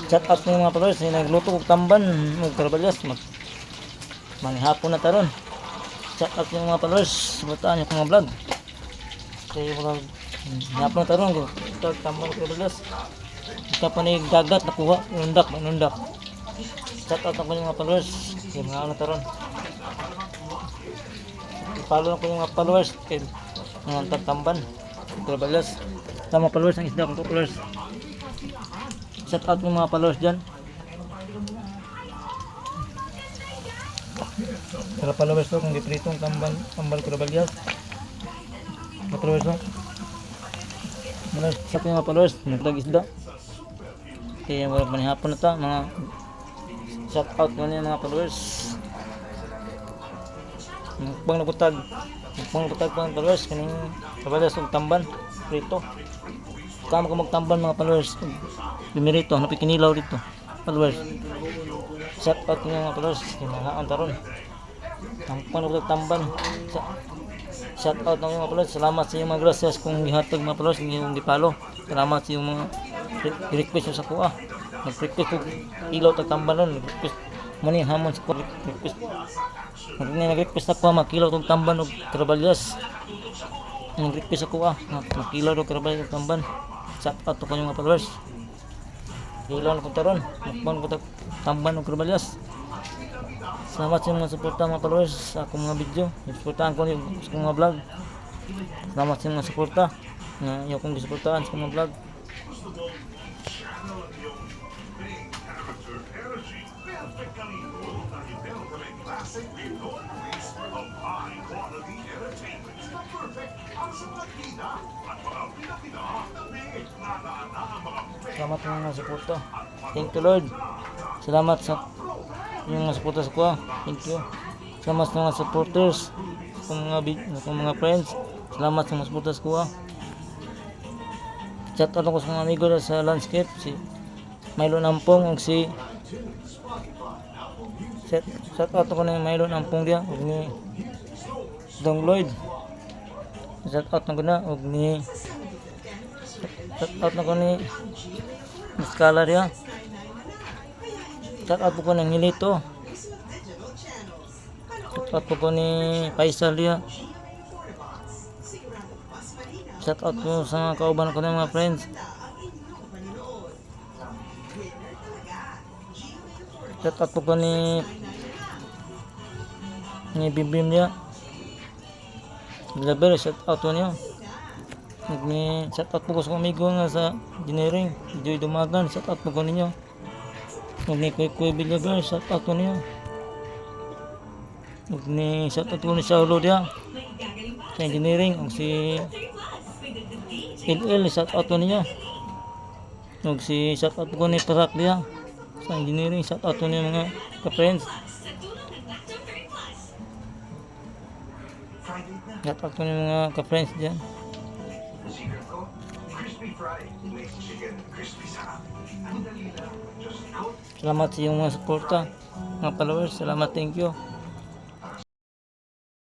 Shout out ng mga followers na nagluto og tamban og karbalyas manghapon na taron. Shout out ng mga followers, suportahan niyo mga vlog. Kaya mga hapon na taron ito tamban og karbalyas. Ito pa ni gagat nakuha, nundak. Shout out ng mga followers, kaya mga ano taron. I-follow ko yung mga followers kay mga tagtamban karbalyas. Tama followers ang isda ko followers. Shout out ng mga followers dyan. Para followers to kung dipritong tambal karbalyas. Mga followers to. Shout out ng mga followers, nagdag isda. Kaya wala manihapon na ta mga shout out mo niya mga followers. Pang nagutag pang followers kaning karbalyas ug tamban prito. Kamo ko magtamban mga followers. Bimirito napikinilaw dito followers. Shout out niyo mga followers kinahaan taron. Ang panagtamban. Shout out ng mga followers. Salamat sa inyo mga gracias kung gihatag mga followers yung gipalo. Salamat sa yung mga request sa kuha. Nag-request ko ilaw tagtamban ron. Request mani hamon sa kuha. Request. Nag-request ako makilaw tong tamban og karbalyas. Nag-request ako makilaw og karbalyas og tamban. Shout out ko yung mga followers. Ilaw na ko taron. Makban ko tamban og karbalyas. Salamat sa mga suporta mga followers sa akong mga video. Suportahan ko yung sa mga vlog. Salamat sa mga suporta na iyo kong gisuportahan sa mga vlog. Salamat sa mga suporta. Thank you Lord. Salamat sa yung mga supporters ko. Thank you. Salamat sa mga supporters, sa mga friends. Salamat sa mga supporters ko. Chat ako sa mga amigo sa landscape, si Milo Nampong ug si chat out ko na Milo Nampong dia ug ni Dong Lloyd. Chat out na ko na ug ni chat out na ko ni Muscala dia. Shout out ko ng Hilito. Shout out ko ni Faisal dia. Shout out ko sa mga kauban ko ng mga friends. Shout out ko ni Bimbim dia. Laber shout out ko niyo. Ni shout out ko sa amigo nga sa engineering, Joy Dumagan. Shout out ko ninyo. Huwag ni Kuy Villagar, shout out ko niyo. Huwag ni shout out ko ni Saulo dia sa engineering. Huwag si LL, shout out ko niyo. Huwag si shout out ko ni Parak dia sa engineering. Shout out ko niyo mga ka-friends. Shout out ko niyo mga ka-friends dyan. Salamat sa iyong mga suporta, mga followers. Salamat, thank you.